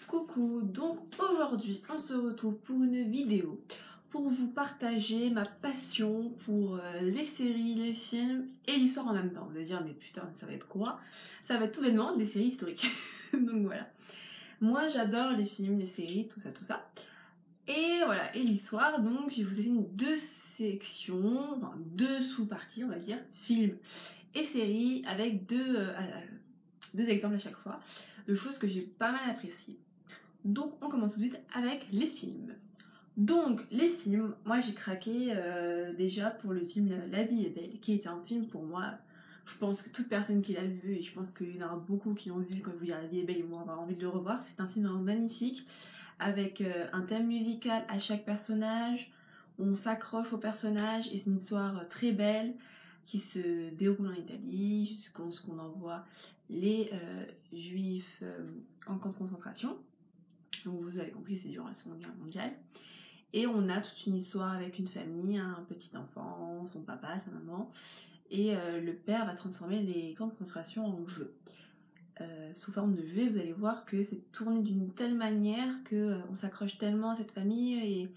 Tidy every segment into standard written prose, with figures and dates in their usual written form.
Coucou, donc aujourd'hui on se retrouve pour une vidéo pour vous partager ma passion pour les séries, les films et l'histoire en même temps. Vous allez dire mais putain ça va être quoi? Ça va être tout bêtement des séries historiques. Donc voilà. Moi j'adore les films, les séries, tout ça. Et voilà, et l'histoire, donc je vous ai fait deux sections, enfin deux sous-parties on va dire, films et séries avec deux exemples à chaque fois de choses que j'ai pas mal appréciées. Donc on commence tout de suite avec les films. Donc les films, moi j'ai craqué déjà pour le film La vie est belle, qui était un film pour moi, je pense que toute personne qui l'a vu, et je pense qu'il y en aura beaucoup qui l'ont vu quand vous dire La vie est belle et vont avoir envie de le revoir. C'est un film vraiment magnifique, avec un thème musical à chaque personnage, on s'accroche au personnage et c'est une histoire très belle qui se déroule en Italie jusqu'à ce qu'on envoie les juifs en camp de concentration. Donc vous avez compris, c'est durant la Seconde Guerre mondiale. Et on a toute une histoire avec une famille, un petit enfant, son papa, sa maman. Et le père va transformer les camps de concentration en jeu. Sous forme de jeu, et vous allez voir que c'est tourné d'une telle manière que on s'accroche tellement à cette famille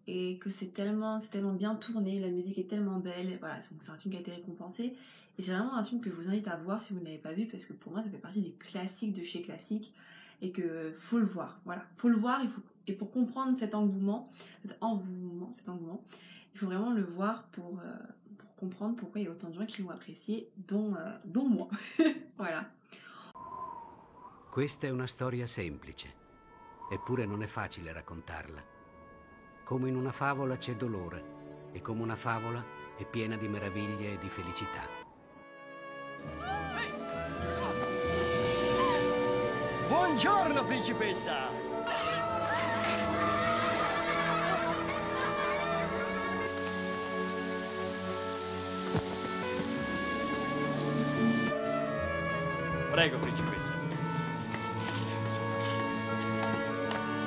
et que c'est tellement bien tourné, la musique est tellement belle. Voilà, donc c'est un film qui a été récompensé. Et c'est vraiment un film que je vous invite à voir si vous ne l'avez pas vu, parce que pour moi ça fait partie des classiques de chez classiques. Et que faut le voir, voilà, faut le voir, et pour comprendre cet engouement, il faut vraiment le voir pour comprendre pourquoi il y a autant de gens qui l'ont apprécié, dont moi. Voilà. Questa è una storia semplice, eppure non è facile raccontarla. Come in una favola c'è dolore, e come una favola è piena di meraviglie e di felicità. Buongiorno, principessa! Prego, principessa.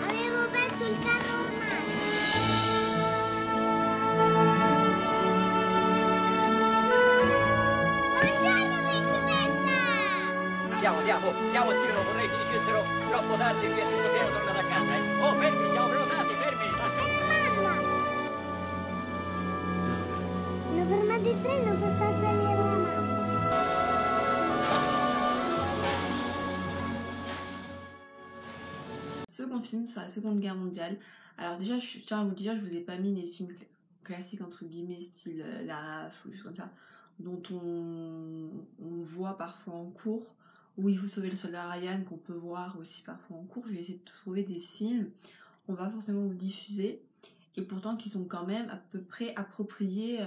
Avevo perso il carro ormai. Buongiorno, principessa! Andiamo, sì, non vorrei finiscessero troppo tardi qui è tutto pieno, tornare a casa, eh. Oh, fermi, siamo prenotati, fermi! Hanno fermato il treno per far salire la mamma. Second film sur la Seconde Guerre mondiale. Alors déjà, je tiens à vous dire, je vous ai pas mis les films classiques entre guillemets, style La Rafle ou des choses comme ça, dont on voit parfois en cours, où il faut sauver le soldat Ryan, qu'on peut voir aussi parfois en cours. Je vais essayer de trouver des films qu'on va forcément vous diffuser, et pourtant qui sont quand même à peu près appropriés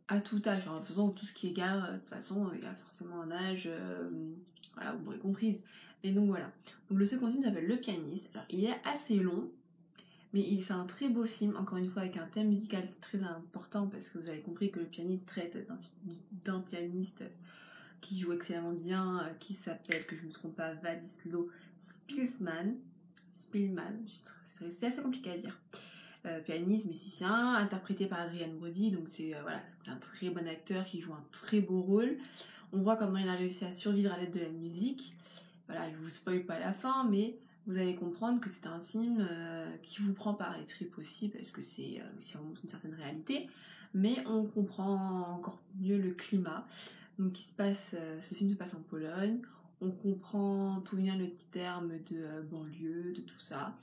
à tout âge. En faisant tout ce qui est gare, de toute façon, il y a forcément un âge, voilà, vous m'aurez comprise. Et donc voilà. Donc le second film s'appelle Le Pianiste. Alors il est assez long, mais c'est un très beau film, encore une fois avec un thème musical très important, parce que vous avez compris que Le Pianiste traite d'un pianiste qui joue excellemment bien, qui s'appelle, que je ne me trompe pas, Władysław Szpilman, c'est assez compliqué à dire. Pianiste, musicien, interprété par Adrien Brody, donc c'est un très bon acteur qui joue un très beau rôle. On voit comment il a réussi à survivre à l'aide de la musique. Voilà, je vous spoil pas la fin, mais vous allez comprendre que c'est un film qui vous prend par les tripes aussi, parce que c'est vraiment une certaine réalité, mais on comprend encore mieux le climat. Donc ce film se passe en Pologne, on comprend tout bien le petit terme de banlieue, de tout ça,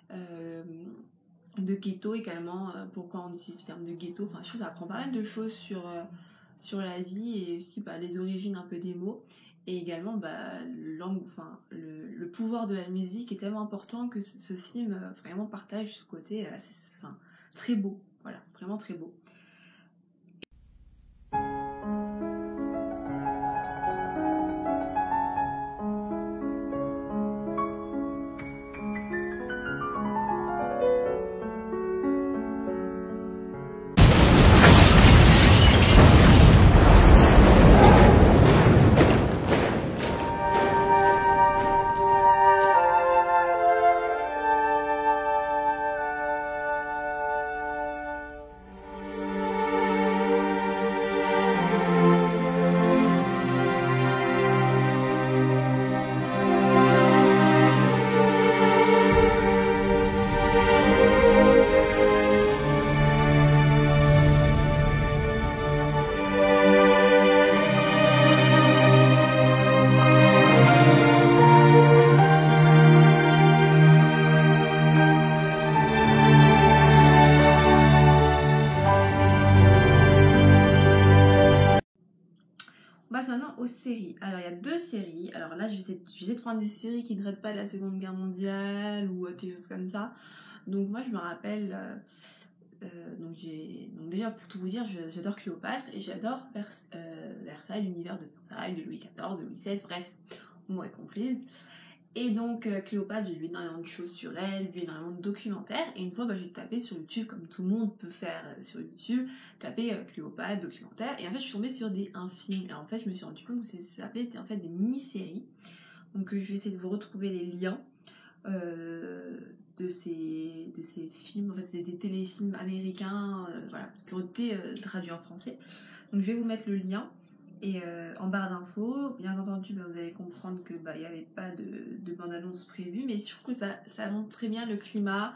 de ghetto également, pourquoi on utilise le terme de ghetto, enfin je trouve que ça apprend pas mal de choses sur la vie, et aussi les origines un peu des mots. Et également, le pouvoir de la musique est tellement important que ce film vraiment partage ce côté très beau. Voilà, vraiment très beau. séries. Alors, il y a 2 séries. Alors là, je vais essayer de prendre des séries qui ne traitent pas de la Seconde Guerre mondiale ou des choses comme ça. Donc, moi, je me rappelle... donc déjà, pour tout vous dire, j'adore Cléopâtre et j'adore Versailles, l'univers de Versailles, de Louis XIV, de Louis XVI, bref, vous m'aurez comprise. Et donc, Cléopâtre, j'ai vu énormément de choses sur elle, vu énormément de documentaires. Et une fois, j'ai tapé sur YouTube, comme tout le monde peut faire sur YouTube, taper Cléopâtre, documentaire. Et en fait, je suis tombée sur un film. Et en fait, je me suis rendu compte que ça s'appelait en fait des mini-séries. Donc, je vais essayer de vous retrouver les liens de ces films. En fait, c'est des téléfilms américains voilà, qui ont été traduits en français. Donc, je vais vous mettre le lien. Et en barre d'infos, bien entendu, vous allez comprendre que il n'y avait pas de bande-annonce prévue, mais je trouve que ça montre très bien le climat.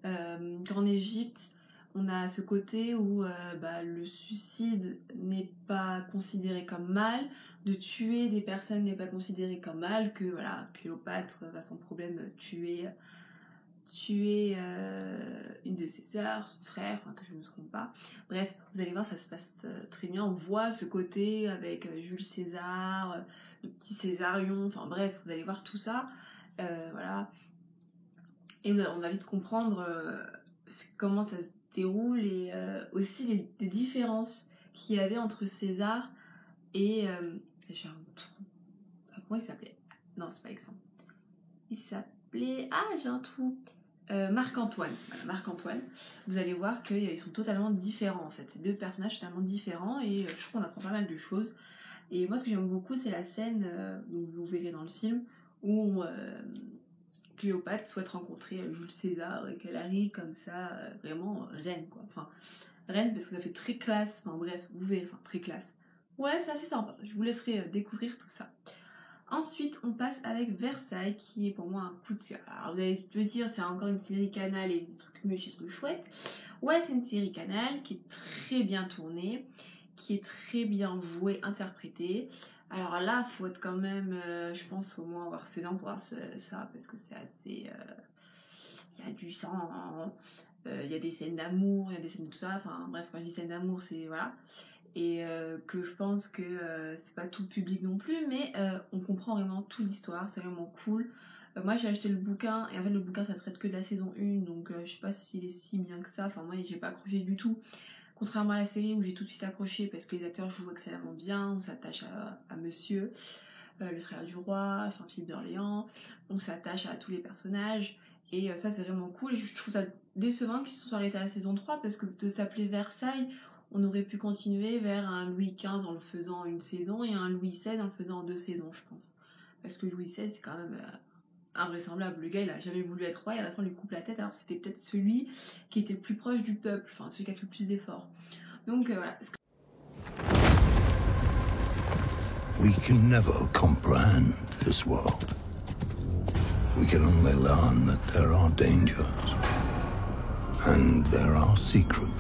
Qu'en Égypte, on a ce côté où le suicide n'est pas considéré comme mal, de tuer des personnes n'est pas considéré comme mal, que voilà, Cléopâtre va sans problème tuer une de ses sœurs, son frère, que je ne me trompe pas. Bref, vous allez voir, ça se passe très bien. On voit ce côté avec Jules César, le petit Césarion, enfin bref, vous allez voir tout ça. Voilà. Et on va vite comprendre comment ça se déroule et aussi les différences qu'il y avait entre César et... j'ai un trou. Enfin, comment il s'appelait? Non, c'est pas Alexandre. Il s'appelait... Ah, j'ai un trou. Marc-Antoine. Voilà, Marc-Antoine. Vous allez voir qu'ils sont totalement différents en fait. Ces 2 personnages totalement différents et je trouve qu'on apprend pas mal de choses. Et moi, ce que j'aime beaucoup, c'est la scène, donc vous verrez dans le film, où Cléopâtre souhaite rencontrer Jules César et qu'elle arrive comme ça, vraiment reine quoi. Enfin, reine parce que ça fait très classe. Enfin bref, vous verrez, enfin très classe. Ouais, c'est assez sympa. Je vous laisserai découvrir tout ça. Ensuite, on passe avec Versailles, qui est pour moi un coup de cœur. Alors, vous allez me dire, c'est encore une série Canal et des trucs mieux, des trucs chouettes. Ouais, c'est une série Canal qui est très bien tournée, qui est très bien jouée, interprétée. Alors là, faut être quand même, je pense, au moins avoir 16 ans pour voir ça, parce que c'est assez... Il y a du sang, il y a des scènes d'amour, il y a des scènes de tout ça. Enfin, bref, quand je dis scènes d'amour, c'est... Voilà. Et que je pense que c'est pas tout public non plus, mais on comprend vraiment toute l'histoire, c'est vraiment cool. Moi j'ai acheté le bouquin, et en fait le bouquin ça traite que de la saison 1, donc je sais pas s'il est si bien que ça, enfin moi j'ai pas accroché du tout, contrairement à la série où j'ai tout de suite accroché parce que les acteurs jouent excellemment bien, on s'attache à monsieur, le frère du roi, enfin Philippe d'Orléans, on s'attache à tous les personnages, et ça c'est vraiment cool, et je trouve ça décevant qu'ils se soient arrêtés à la saison 3, parce que de s'appeler Versailles, on aurait pu continuer vers un Louis XV en le faisant une saison et un Louis XVI en le faisant en 2 saisons, je pense. Parce que Louis XVI, c'est quand même invraisemblable. Le gars, il a jamais voulu être roi et à la fin, on lui coupe la tête. Alors, c'était peut-être celui qui était le plus proche du peuple, enfin, celui qui a fait le plus d'efforts. Donc, voilà. We can never comprehend this world. We can only learn that there are dangers and there are secrets.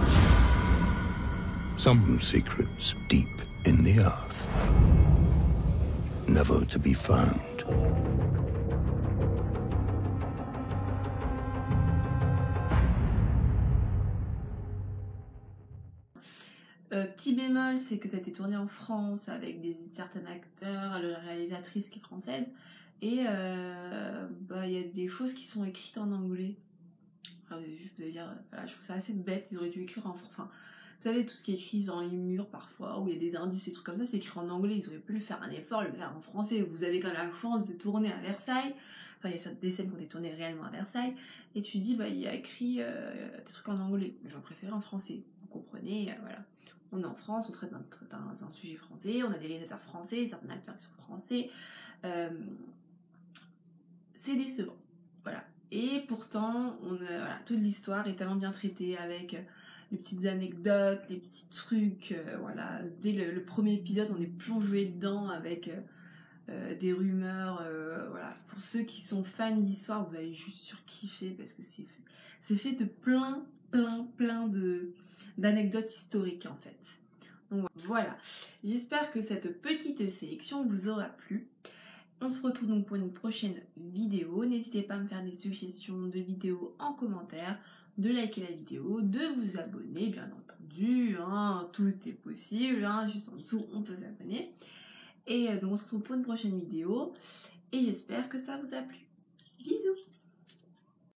Some secrets deep in the earth, never to be found. Petit bémol, c'est que ça a été tourné en France avec certains acteurs, la réalisatrice qui est française, et il y a des choses qui sont écrites en anglais. Alors, je vais dire, voilà, je trouve ça assez bête, ils auraient dû écrire enfin, vous savez, tout ce qui est écrit dans les murs parfois, où il y a des indices, des trucs comme ça, c'est écrit en anglais, ils auraient pu faire un effort, le faire en français. Vous avez quand même la chance de tourner à Versailles, enfin il y a des scènes qui ont été tournées réellement à Versailles, et tu dis, il y a écrit des trucs en anglais, j'aurais préféré en français, vous comprenez, voilà. On est en France, on traite d'un sujet français, on a des réalisateurs français, certains acteurs qui sont français, c'est décevant, voilà. Et pourtant, voilà, toute l'histoire est tellement bien traitée avec les petites anecdotes, les petits trucs, voilà. Dès le premier épisode, on est plongé dedans avec des rumeurs, voilà. Pour ceux qui sont fans d'histoire, vous allez juste surkiffer parce que c'est fait de plein d'anecdotes historiques en fait. Donc voilà, j'espère que cette petite sélection vous aura plu. On se retrouve donc pour une prochaine vidéo. N'hésitez pas à me faire des suggestions de vidéos en commentaire, de liker la vidéo, de vous abonner, bien entendu, hein, tout est possible, hein, juste en dessous on peut s'abonner. Et donc on se retrouve pour une prochaine vidéo. Et j'espère que ça vous a plu. Bisous!